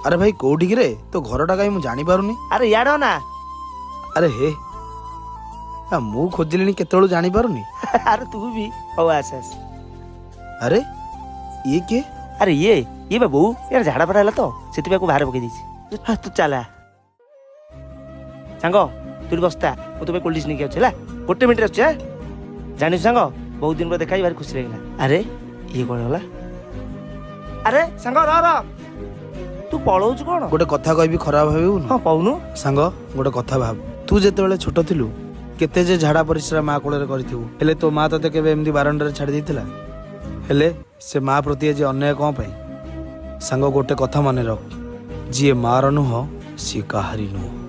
अरे भाई कोठी रे तो घरटा कहीं जानी पारुनी। अरे यार ना अरे हे मु खोजिली केतलू जानी पारुनी। अरे तू भी हौ आस आस। अरे ये किए? अरे ये बाबू यार झाड़ा पड़ा तो से बाहर पकई देछि। हाँ तू चला सांग तू बसता मु तुम्हें कोल्ड ड्रिंक्स नहीं अच्छे गोटे मिनट अच्छे जानी सांग बहुत दिन पर देखा भारी खुशी लगला। अरे ये कौन होला? अरे सांग रह तू पळौच कौन? गोटे कथा कहबी खराब भाबू? हाँ कहूनु सांग गोटे कथा भाब तू जेतेबेले छोट थिलु केते जे झाड़ा परिश्रा माँ कोଳରେ କରିथिबु हेले तो माँ तते केबे एमदी बारंडरे छाड़ी देथिला हेले से माँ प्रति जे अन्याय कौन पाई? सांग गोटे कथा माने रख जी मार नुह सी काहारी नुह।